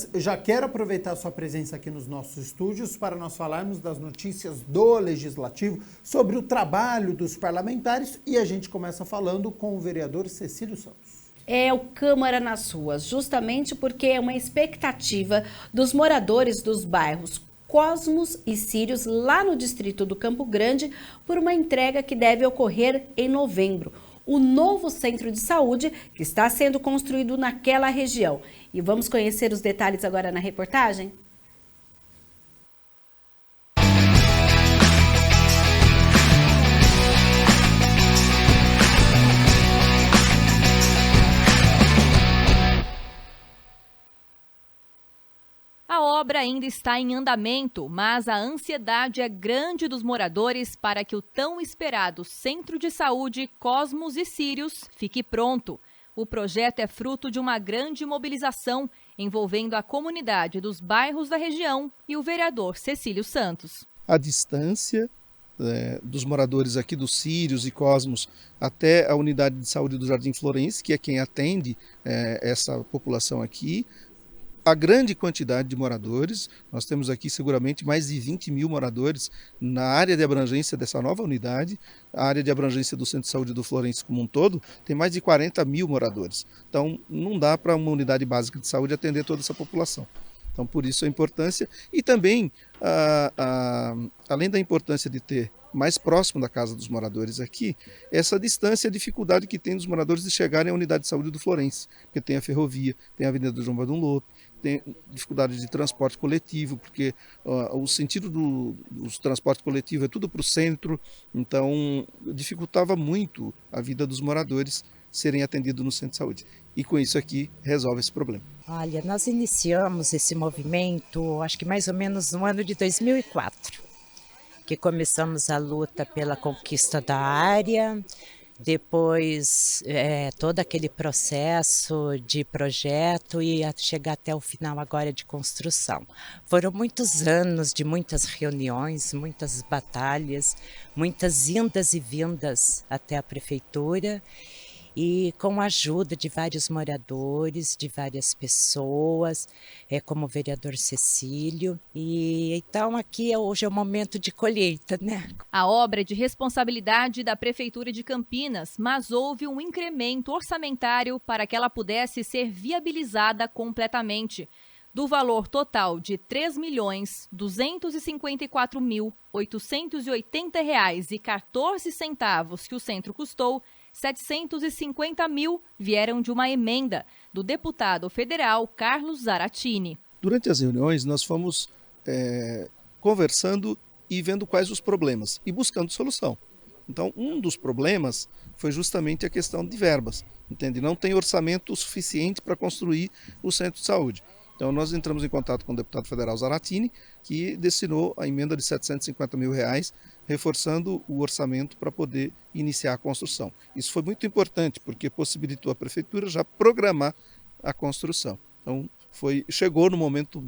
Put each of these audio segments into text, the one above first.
Dias, eu já quero aproveitar a sua presença aqui nos nossos estúdios para nós falarmos das notícias do Legislativo, sobre o trabalho dos parlamentares, e a gente começa falando com o vereador Cecílio Santos. É o Câmara nas ruas, justamente porque é uma expectativa dos moradores dos bairros Cosmos e Sírios, lá no distrito do Campo Grande, por uma entrega que deve ocorrer em novembro. O novo centro de saúde que está sendo construído naquela região. E vamos conhecer os detalhes agora na reportagem? A obra ainda está em andamento, mas a ansiedade é grande dos moradores para que o tão esperado Centro de Saúde Cosmos e Sírios fique pronto. O projeto é fruto de uma grande mobilização envolvendo a comunidade dos bairros da região e o vereador Cecílio Santos. A distância dos moradores aqui dos Sírios e Cosmos até a unidade de saúde do Jardim Florense, que é quem atende essa população aqui, a grande quantidade de moradores, nós temos aqui seguramente mais de 20 mil moradores na área de abrangência dessa nova unidade, a área de abrangência do Centro de Saúde do Florense como um todo tem mais de 40 mil moradores, então não dá para uma unidade básica de saúde atender toda essa população. Então por isso a importância e também, além da importância de ter mais próximo da casa dos moradores aqui, essa distância e a dificuldade que tem dos moradores de chegarem à unidade de saúde do Florense, porque tem a ferrovia, tem a Avenida do João Badum Lope, tem dificuldade de transporte coletivo, porque o sentido do transporte coletivo é tudo para o centro, então dificultava muito a vida dos moradores serem atendidos no centro de saúde. E com isso aqui resolve esse problema. Olha, nós iniciamos esse movimento, acho que mais ou menos no ano de 2004, que começamos a luta pela conquista da área. Depois todo aquele processo de projeto e chegar até o final agora de construção. Foram muitos anos de muitas reuniões, muitas batalhas, muitas indas e vindas até a prefeitura e com a ajuda de vários moradores, de várias pessoas, como o vereador Cecílio. E então aqui hoje é o momento de colheita, né? A obra é de responsabilidade da Prefeitura de Campinas, mas houve um incremento orçamentário para que ela pudesse ser viabilizada completamente. Do valor total de R$ 3.254.880,14 que o centro custou, 750 mil vieram de uma emenda do deputado federal Carlos Zaratini. Durante as reuniões nós fomos conversando e vendo quais os problemas e buscando solução. Então um dos problemas foi justamente a questão de verbas, entende? Não tem orçamento suficiente para construir o centro de saúde. Então nós entramos em contato com o deputado federal Zaratini, que destinou a emenda de R$ 750 mil, reforçando o orçamento para poder iniciar a construção. Isso foi muito importante, porque possibilitou a prefeitura já programar a construção. Então chegou no momento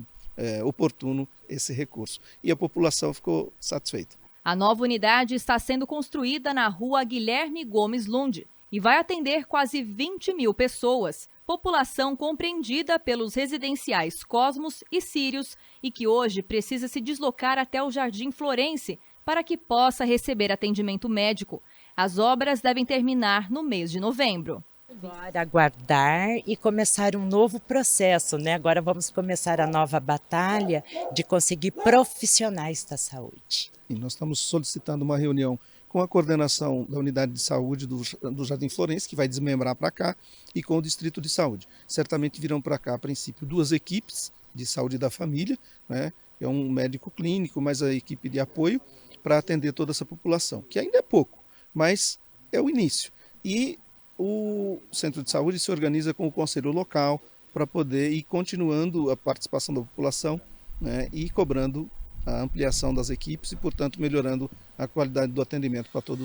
oportuno esse recurso e a população ficou satisfeita. A nova unidade está sendo construída na rua Guilherme Gomes Lund e vai atender quase 20 mil pessoas, população compreendida pelos residenciais Cosmos e Sírios e que hoje precisa se deslocar até o Jardim Florense para que possa receber atendimento médico. As obras devem terminar no mês de novembro. Agora aguardar e começar um novo processo, né? Agora vamos começar a nova batalha de conseguir profissionais da saúde. E nós estamos solicitando uma reunião com a coordenação da unidade de saúde do Jardim Florense, que vai desmembrar para cá, e com o Distrito de Saúde. Certamente virão para cá, a princípio, 2 equipes de saúde da família, né? É um médico clínico, mais a equipe de apoio, para atender toda essa população, que ainda é pouco, mas é o início. E o centro de saúde se organiza com o conselho local para poder ir continuando a participação da população, né, e cobrando a ampliação das equipes e, portanto, melhorando a qualidade do atendimento para todo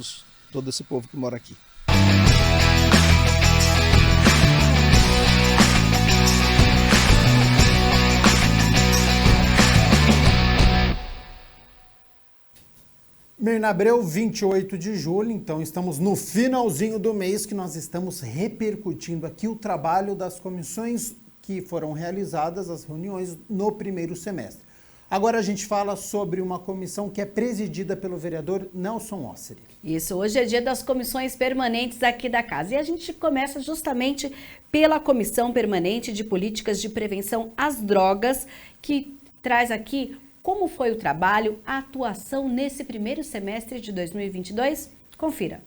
esse povo que mora aqui. Mirna Abreu, 28 de julho, então estamos no finalzinho do mês que nós estamos repercutindo aqui o trabalho das comissões que foram realizadas as reuniões no primeiro semestre. Agora a gente fala sobre uma comissão que é presidida pelo vereador Nelson Osseri. Isso, hoje é dia das comissões permanentes aqui da casa e a gente começa justamente pela Comissão Permanente de Políticas de Prevenção às Drogas, que traz aqui como foi o trabalho, a atuação nesse primeiro semestre de 2022. Confira.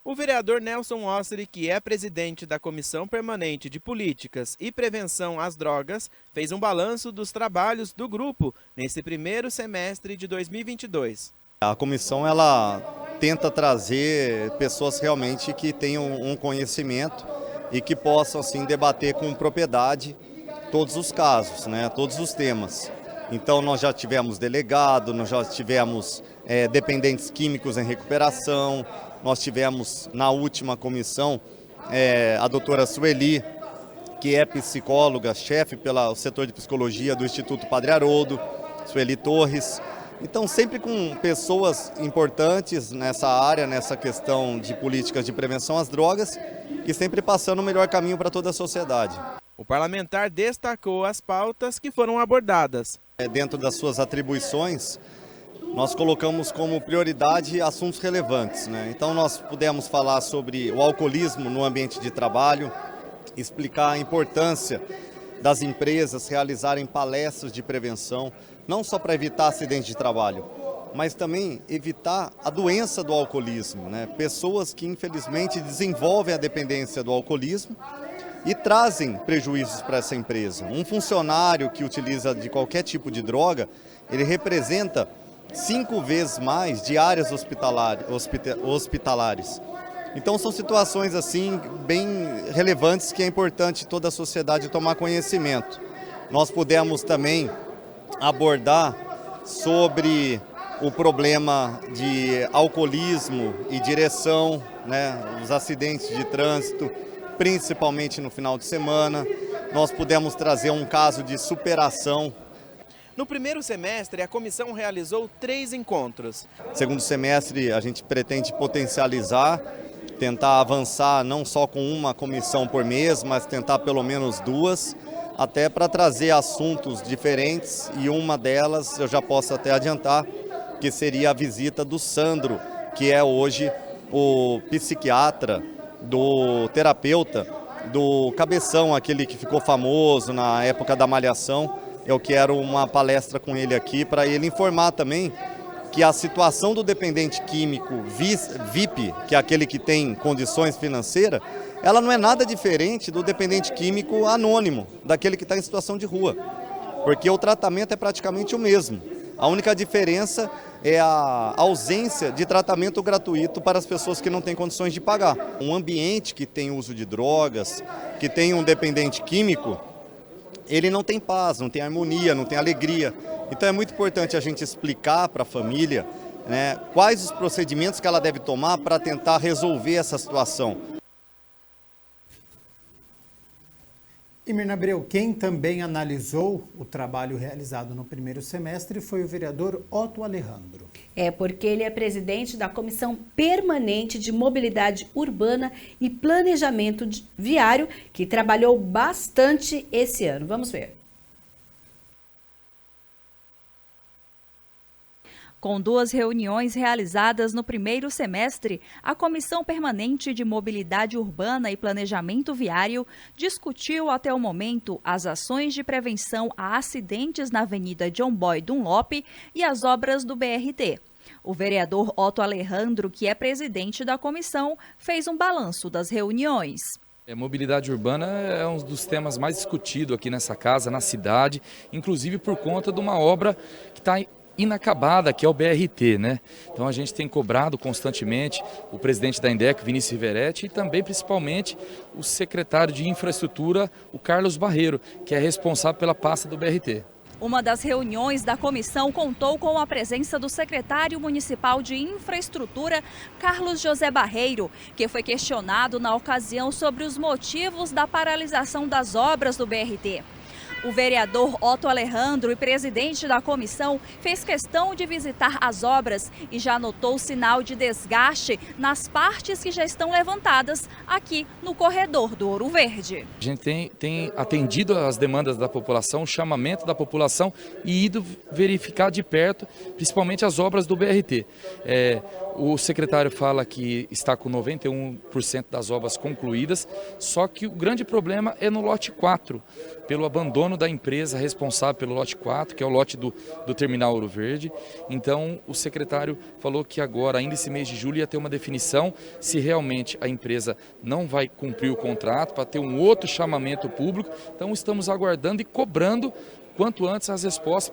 O vereador Nelson Osseri, que é presidente da Comissão Permanente de Políticas e Prevenção às Drogas, fez um balanço dos trabalhos do grupo nesse primeiro semestre de 2022. A comissão ela tenta trazer pessoas realmente que tenham um conhecimento e que possam assim debater com propriedade todos os casos, né, todos os temas. Então nós já tivemos delegado, nós já tivemos dependentes químicos em recuperação. Nós tivemos na última comissão a doutora Sueli, que é psicóloga, chefe pelo setor de psicologia do Instituto Padre Haroldo, Sueli Torres. Então sempre com pessoas importantes nessa área, nessa questão de políticas de prevenção às drogas e sempre passando o melhor caminho para toda a sociedade. O parlamentar destacou as pautas que foram abordadas. Dentro das suas atribuições, nós colocamos como prioridade assuntos relevantes, né? Então nós pudemos falar sobre o alcoolismo no ambiente de trabalho, explicar a importância das empresas realizarem palestras de prevenção, não só para evitar acidentes de trabalho, mas também evitar a doença do alcoolismo, né? Pessoas que infelizmente desenvolvem a dependência do alcoolismo e trazem prejuízos para essa empresa. Um funcionário que utiliza de qualquer tipo de droga, ele representa 5 vezes mais diárias hospitalares. Então são situações assim bem relevantes que é importante toda a sociedade tomar conhecimento. Nós pudemos também abordar sobre o problema de alcoolismo e direção, né, os acidentes de trânsito, principalmente no final de semana. Nós pudemos trazer um caso de superação. No primeiro semestre, a comissão realizou 3 encontros. Segundo semestre, a gente pretende potencializar, tentar avançar não só com uma comissão por mês, mas tentar pelo menos 2, até para trazer assuntos diferentes, e uma delas eu já posso até adiantar, que seria a visita do Sandro, que é hoje o psiquiatra, do terapeuta, do Cabeção, aquele que ficou famoso na época da Malhação. Eu quero uma palestra com ele aqui para ele informar também que a situação do dependente químico VIP, que é aquele que tem condições financeiras, ela não é nada diferente do dependente químico anônimo, daquele que está em situação de rua, porque o tratamento é praticamente o mesmo. A única diferença é a ausência de tratamento gratuito para as pessoas que não têm condições de pagar. Um ambiente que tem uso de drogas, que tem um dependente químico, ele não tem paz, não tem harmonia, não tem alegria. Então é muito importante a gente explicar para a família, né, quais os procedimentos que ela deve tomar para tentar resolver essa situação. E Mirna Abreu, quem também analisou o trabalho realizado no primeiro semestre foi o vereador Otto Alejandro. É porque ele é presidente da Comissão Permanente de Mobilidade Urbana e Planejamento Viário, que trabalhou bastante esse ano. Vamos ver. Com 2 reuniões realizadas no primeiro semestre, a Comissão Permanente de Mobilidade Urbana e Planejamento Viário discutiu até o momento as ações de prevenção a acidentes na Avenida John Boy Dunlop e as obras do BRT. O vereador Otto Alejandro, que é presidente da comissão, fez um balanço das reuniões. Mobilidade urbana é um dos temas mais discutidos aqui nessa casa, na cidade, inclusive por conta de uma obra que está inacabada, que é o BRT, né? Então a gente tem cobrado constantemente o presidente da INDEC, Vinícius Riveretti, e também principalmente o secretário de infraestrutura, o Carlos Barreiro, que é responsável pela pasta do BRT. Uma das reuniões da comissão contou com a presença do secretário municipal de infraestrutura, Carlos José Barreiro, que foi questionado na ocasião sobre os motivos da paralisação das obras do BRT. O vereador Otto Alejandro e presidente da comissão fez questão de visitar as obras e já notou sinal de desgaste nas partes que já estão levantadas aqui no corredor do Ouro Verde. A gente tem atendido às demandas da população, o chamamento da população e ido verificar de perto, principalmente as obras do BRT. O secretário fala que está com 91% das obras concluídas, só que o grande problema é no lote 4, pelo abandono da empresa responsável pelo lote 4, que é o lote do terminal Ouro Verde. Então o secretário falou que agora, ainda esse mês de julho, ia ter uma definição se realmente a empresa não vai cumprir o contrato, para ter um outro chamamento público. Então estamos aguardando e cobrando quanto antes as respostas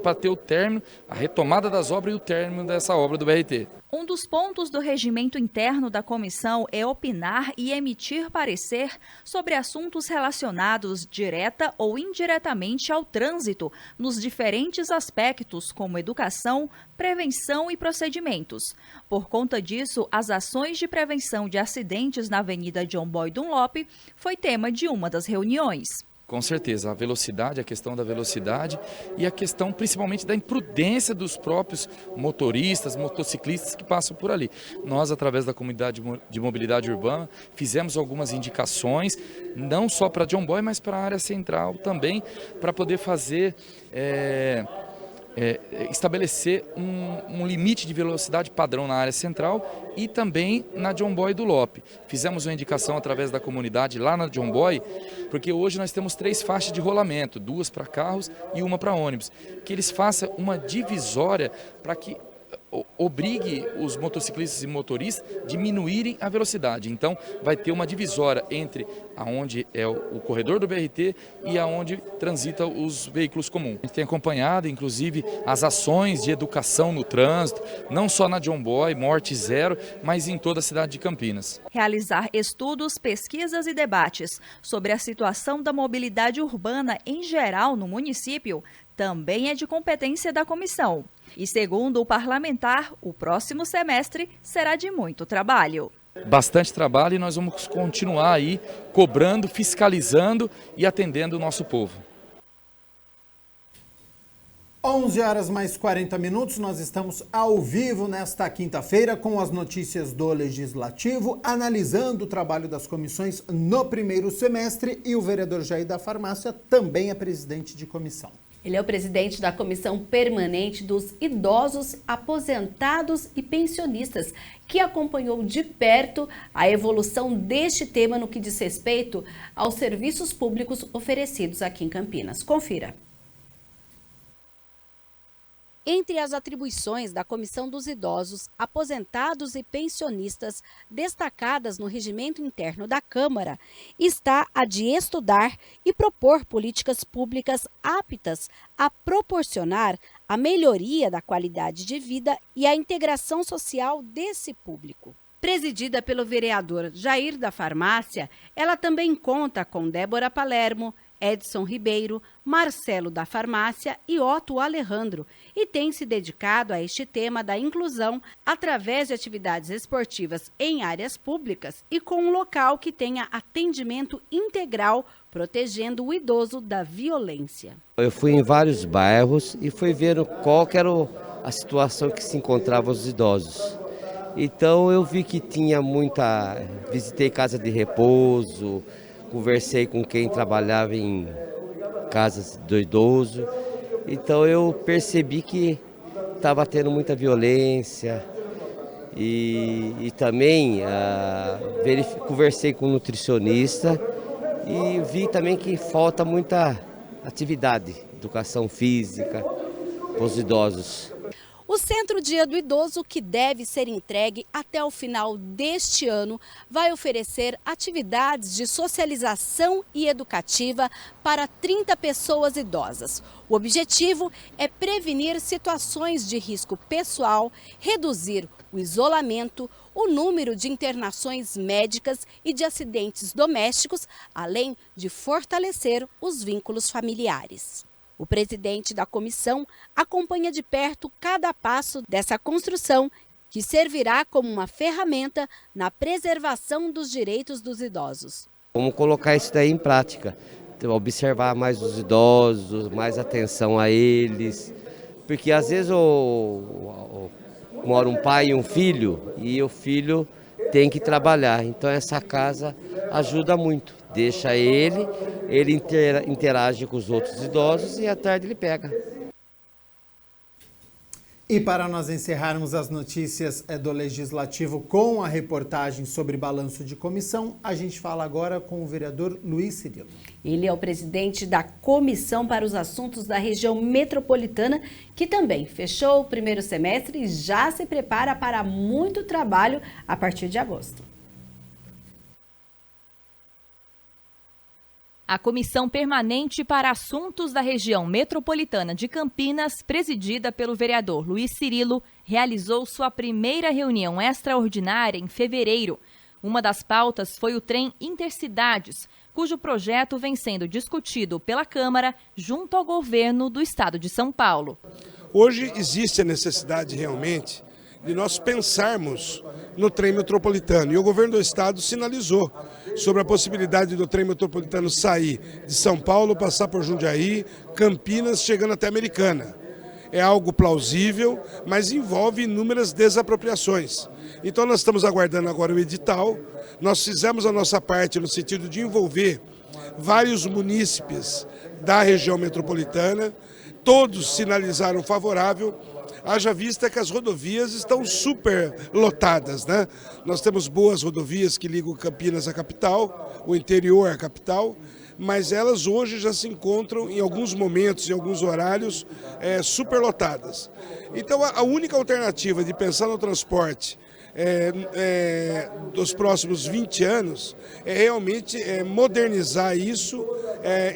para ter o término, a retomada das obras e o término dessa obra do BRT. Um dos pontos do regimento interno da comissão é opinar e emitir parecer sobre assuntos relacionados direta ou indiretamente ao trânsito, nos diferentes aspectos como educação, prevenção e procedimentos. Por conta disso, as ações de prevenção de acidentes na Avenida John Boy Dunlop foi tema de uma das reuniões. Com certeza, a velocidade, a questão da velocidade e a questão principalmente da imprudência dos próprios motoristas, motociclistas que passam por ali. Nós, através da comunidade de mobilidade urbana, fizemos algumas indicações, não só para John Boy, mas para a área central também, para poder fazer... estabelecer um limite de velocidade padrão na área central e também na John Boy Dunlop. Fizemos uma indicação através da comunidade lá na John Boy, porque hoje nós temos 3 faixas de rolamento, 2 para carros e 1 para ônibus, que eles façam uma divisória para que obrigue os motociclistas e motoristas a diminuírem a velocidade. Então vai ter uma divisória entre aonde é o corredor do BRT e aonde transita os veículos comuns. A gente tem acompanhado inclusive as ações de educação no trânsito, não só na John Boy, morte zero, mas em toda a cidade de Campinas. Realizar estudos, pesquisas e debates sobre a situação da mobilidade urbana em geral no município também é de competência da comissão. E segundo o parlamentar, o próximo semestre será de muito trabalho. Bastante trabalho e nós vamos continuar aí cobrando, fiscalizando e atendendo o nosso povo. 11h mais 40, nós estamos ao vivo nesta quinta-feira com as notícias do Legislativo, analisando o trabalho das comissões no primeiro semestre, e o vereador Jair da Farmácia também é presidente de comissão. Ele é o presidente da Comissão Permanente dos Idosos, Aposentados e Pensionistas, que acompanhou de perto a evolução deste tema no que diz respeito aos serviços públicos oferecidos aqui em Campinas. Confira. Entre as atribuições da Comissão dos Idosos, Aposentados e Pensionistas destacadas no regimento interno da Câmara, está a de estudar e propor políticas públicas aptas a proporcionar a melhoria da qualidade de vida e a integração social desse público. Presidida pelo vereador Jair da Farmácia, ela também conta com Débora Palermo, Edson Ribeiro, Marcelo da Farmácia e Otto Alejandro, e tem se dedicado a este tema da inclusão através de atividades esportivas em áreas públicas e com um local que tenha atendimento integral, protegendo o idoso da violência. Eu fui em vários bairros e fui ver qual que era a situação que se encontravam os idosos. Então eu vi que tinha visitei casa de repouso, conversei com quem trabalhava em casas do idoso, então eu percebi que estava tendo muita violência e também conversei com um nutricionista e vi também que falta muita atividade, educação física para os idosos. O Centro Dia do Idoso, que deve ser entregue até o final deste ano, vai oferecer atividades de socialização e educativa para 30 pessoas idosas. O objetivo é prevenir situações de risco pessoal, reduzir o isolamento, o número de internações médicas e de acidentes domésticos, além de fortalecer os vínculos familiares. O presidente da comissão acompanha de perto cada passo dessa construção, que servirá como uma ferramenta na preservação dos direitos dos idosos. Vamos colocar isso daí em prática, observar mais os idosos, mais atenção a eles, porque às vezes mora um pai e um filho, e o filho tem que trabalhar, então essa casa ajuda muito, deixa ele interage com os outros idosos e à tarde ele pega. E para nós encerrarmos as notícias do Legislativo com a reportagem sobre balanço de comissão, a gente fala agora com o vereador Luiz Cirilo. Ele é o presidente da Comissão para os Assuntos da Região Metropolitana, que também fechou o primeiro semestre e já se prepara para muito trabalho a partir de agosto. A Comissão Permanente para Assuntos da Região Metropolitana de Campinas, presidida pelo vereador Luiz Cirilo, realizou sua primeira reunião extraordinária em fevereiro. Uma das pautas foi o trem Intercidades, cujo projeto vem sendo discutido pela Câmara junto ao governo do estado de São Paulo. Hoje existe a necessidade realmente de nós pensarmos no trem metropolitano. E o governo do estado sinalizou sobre a possibilidade do trem metropolitano sair de São Paulo, passar por Jundiaí, Campinas, chegando até Americana. É algo plausível, mas envolve inúmeras desapropriações. Então nós estamos aguardando agora o edital. Nós fizemos a nossa parte no sentido de envolver vários munícipes da região metropolitana. Todos sinalizaram favorável. Haja vista que as rodovias estão super lotadas, né? Nós temos boas rodovias que ligam Campinas à capital, o interior à capital, mas elas hoje já se encontram em alguns momentos, em alguns horários, superlotadas. Então a única alternativa de pensar no transporte dos próximos 20 anos é realmente modernizar isso,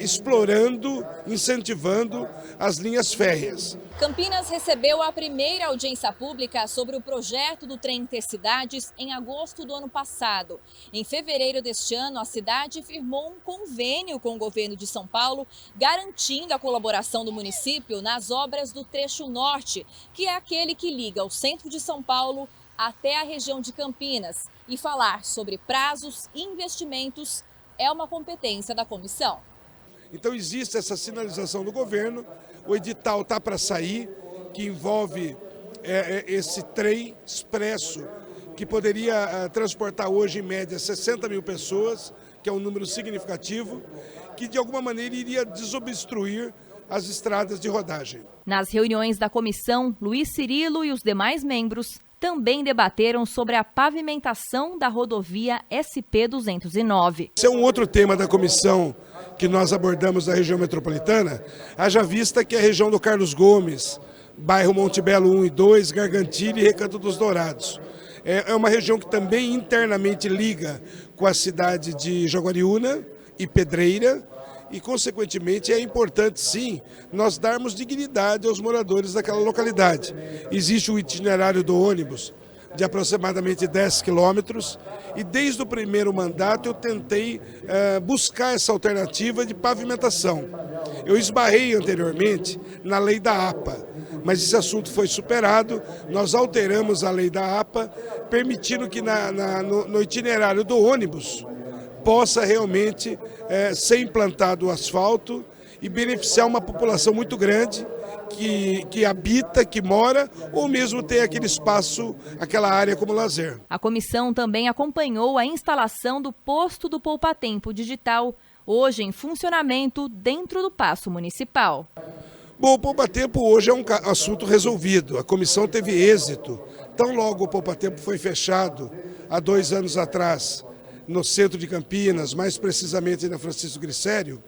explorando, incentivando as linhas férreas. Campinas recebeu a primeira audiência pública sobre o projeto do trem Intercidades em agosto do ano passado. Em fevereiro deste ano, a cidade firmou um convênio com o governo de São Paulo, garantindo a colaboração do município nas obras do trecho norte, que é aquele que liga o centro de São Paulo até a região de Campinas. E falar sobre prazos e investimentos é uma competência da comissão. Então existe essa sinalização do governo, o edital está para sair, que envolve esse trem expresso, que poderia transportar hoje em média 60 mil pessoas, que é um número significativo, que de alguma maneira iria desobstruir as estradas de rodagem. Nas reuniões da comissão, Luiz Cirilo e os demais membros também debateram sobre a pavimentação da rodovia SP-209. Esse é um outro tema da comissão que nós abordamos na região metropolitana, haja vista que a região do Carlos Gomes, bairro Monte Belo 1 e 2, Gargantilha e Recanto dos Dourados. É uma região que também internamente liga com a cidade de Jaguariúna e Pedreira, e, consequentemente, é importante, sim, nós darmos dignidade aos moradores daquela localidade. Existe um itinerário do ônibus de aproximadamente 10 quilômetros e, desde o primeiro mandato, eu tentei buscar essa alternativa de pavimentação. Eu esbarrei anteriormente na lei da APA, mas esse assunto foi superado, nós alteramos a lei da APA, permitindo que no itinerário do ônibus possa realmente ser implantado o asfalto e beneficiar uma população muito grande que habita, que mora ou mesmo tem aquele espaço, aquela área como lazer. A comissão também acompanhou a instalação do posto do Poupatempo digital, hoje em funcionamento dentro do Paço Municipal. Bom, o Poupatempo hoje é um assunto resolvido, a comissão teve êxito. Tão logo o Poupatempo foi fechado há 2 anos atrás, no centro de Campinas, mais precisamente na Francisco Grissério,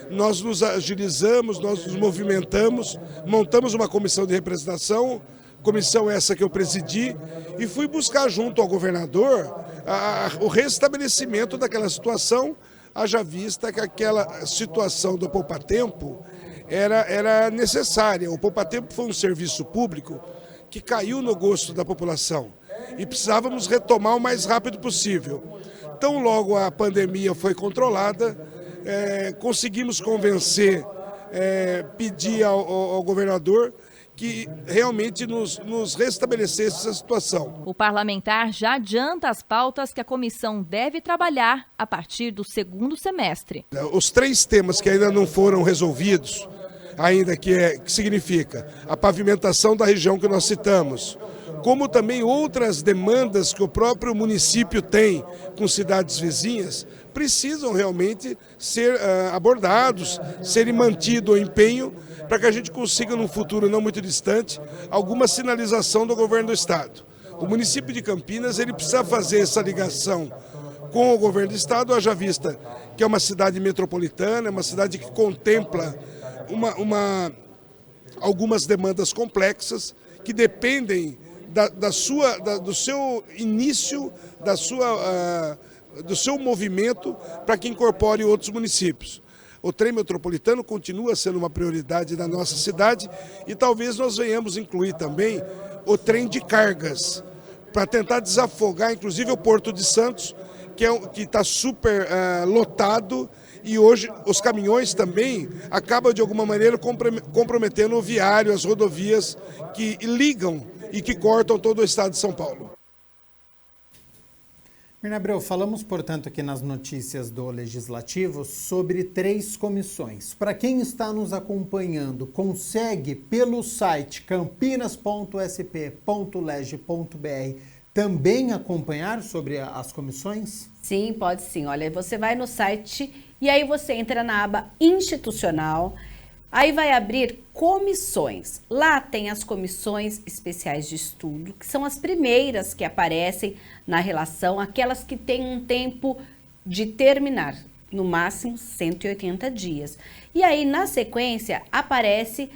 nós nos agilizamos, nós nos movimentamos, montamos uma comissão de representação, comissão essa que eu presidi, e fui buscar junto ao governador o restabelecimento daquela situação, haja vista que aquela situação do Poupatempo era necessária. O Poupatempo foi um serviço público que caiu no gosto da população e precisávamos retomar o mais rápido possível. Tão logo a pandemia foi controlada, conseguimos convencer, pedir ao governador que realmente nos restabelecesse essa situação. O parlamentar já adianta as pautas que a comissão deve trabalhar a partir do segundo semestre. Os 3 temas que ainda não foram resolvidos, ainda que significa a pavimentação da região que nós citamos, como também outras demandas que o próprio município tem com cidades vizinhas, precisam realmente ser abordados, serem mantido o empenho para que a gente consiga, num futuro não muito distante, alguma sinalização do governo do estado. O município de Campinas ele precisa fazer essa ligação com o governo do estado, haja vista que é uma cidade metropolitana, é uma cidade que contempla algumas demandas complexas que dependem do seu início, do seu movimento para que incorpore outros municípios. O trem metropolitano continua sendo uma prioridade da nossa cidade e talvez nós venhamos incluir também o trem de cargas, para tentar desafogar inclusive o Porto de Santos, que está super lotado, e hoje os caminhões também acabam de alguma maneira comprometendo o viário, as rodovias que ligam e que cortam todo o estado de São Paulo. Mirna Abreu, falamos, portanto, aqui nas notícias do Legislativo sobre 3 comissões. Para quem está nos acompanhando, consegue pelo site campinas.sp.leg.br também acompanhar sobre as comissões? Sim, pode sim. Olha, você vai no site e aí você entra na aba institucional, aí vai abrir comissões. Lá tem as comissões especiais de estudo, que são as primeiras que aparecem na relação, aquelas que têm um tempo de terminar, no máximo 180 dias. E aí, na sequência, aparecem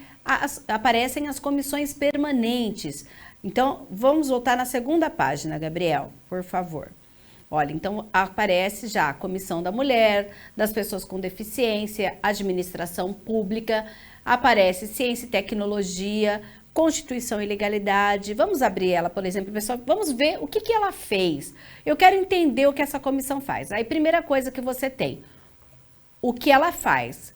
as comissões permanentes. Então, vamos voltar na segunda página, Gabriel, por favor. Olha, então aparece já a Comissão da Mulher, das Pessoas com Deficiência, Administração Pública, aparece Ciência e Tecnologia, Constituição e Legalidade. Vamos abrir ela, por exemplo, pessoal, vamos ver o que ela fez. Eu quero entender o que essa comissão faz. Aí, primeira coisa que você tem, o que ela faz.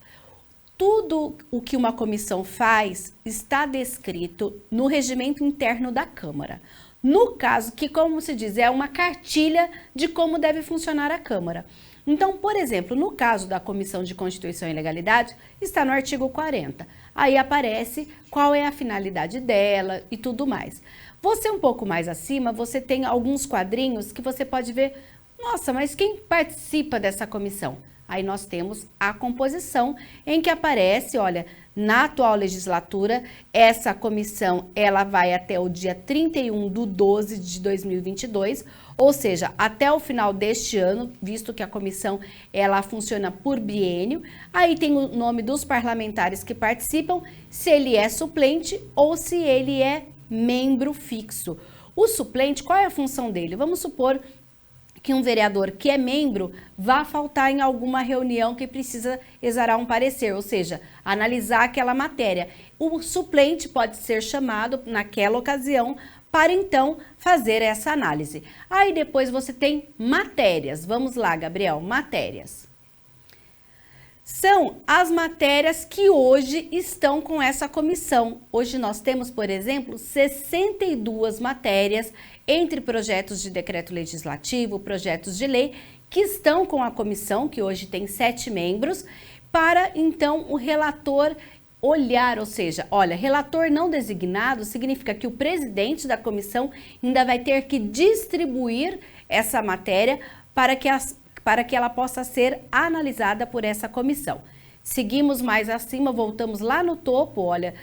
Tudo o que uma comissão faz está descrito no regimento interno da Câmara. No caso, que como se diz, é uma cartilha de como deve funcionar a Câmara. Então, por exemplo, no caso da Comissão de Constituição e Legalidade, está no artigo 40. Aí aparece qual é a finalidade dela e tudo mais. Você um pouco mais acima, você tem alguns quadrinhos que você pode ver, nossa, mas quem participa dessa comissão? Aí nós temos a composição em que aparece, olha, na atual legislatura, essa comissão, ela vai até o dia 31/12/2022, ou seja, até o final deste ano, visto que a comissão, ela funciona por biênio. Aí tem o nome dos parlamentares que participam, se ele é suplente ou se ele é membro fixo. O suplente, qual é a função dele? Vamos supor que um vereador que é membro vá faltar em alguma reunião que precisa exarar um parecer, ou seja, analisar aquela matéria. O suplente pode ser chamado naquela ocasião para então fazer essa análise. Aí depois você tem matérias. Vamos lá, Gabriel, matérias. São as matérias que hoje estão com essa comissão. Hoje nós temos, por exemplo, 62 matérias entre projetos de decreto legislativo, projetos de lei, que estão com a comissão, que hoje tem 7 membros, para então o relator olhar, ou seja, olha, relator não designado significa que o presidente da comissão ainda vai ter que distribuir essa matéria para que ela possa ser analisada por essa comissão. Seguimos mais acima, voltamos lá no topo, olha,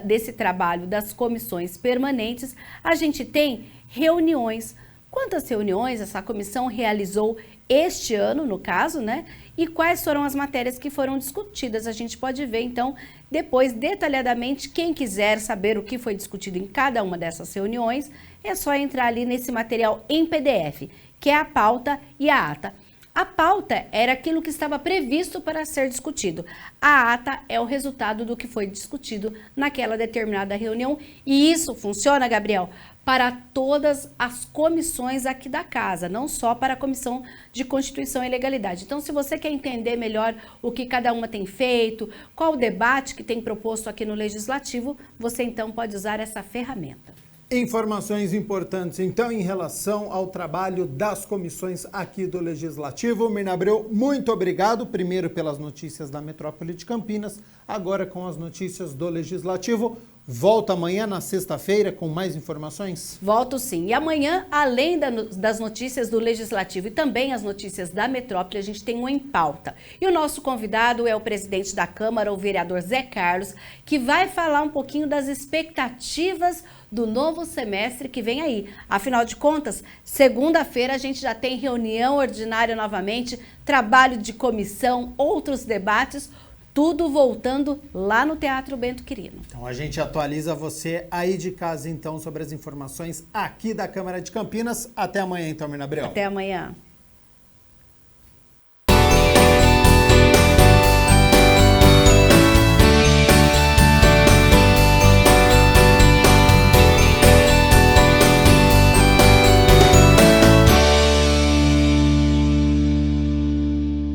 desse trabalho das comissões permanentes, a gente tem reuniões. Quantas reuniões essa comissão realizou este ano, no caso, né? E quais foram as matérias que foram discutidas? A gente pode ver, então, depois, detalhadamente, quem quiser saber o que foi discutido em cada uma dessas reuniões, é só entrar ali nesse material em PDF, que é a pauta e a ata. A pauta era aquilo que estava previsto para ser discutido. A ata é o resultado do que foi discutido naquela determinada reunião. E isso funciona, Gabriel, para todas as comissões aqui da casa, não só para a Comissão de Constituição e Legalidade. Então, se você quer entender melhor o que cada uma tem feito, qual o debate que tem proposto aqui no Legislativo, você então pode usar essa ferramenta. Informações importantes, então, em relação ao trabalho das comissões aqui do Legislativo. Mirna Abreu, muito obrigado, primeiro pelas notícias da Metrópole de Campinas, agora com as notícias do Legislativo. Volta amanhã, na sexta-feira, com mais informações? Volto sim. E amanhã, além das notícias do Legislativo e também as notícias da Metrópole, a gente tem um Em Pauta. E o nosso convidado é o presidente da Câmara, o vereador Zé Carlos, que vai falar um pouquinho das expectativas do novo semestre que vem aí. Afinal de contas, segunda-feira a gente já tem reunião ordinária novamente, trabalho de comissão, outros debates, tudo voltando lá no Teatro Bento Quirino. Então a gente atualiza você aí de casa então sobre as informações aqui da Câmara de Campinas. Até amanhã então, Mirna Abreu. Até amanhã.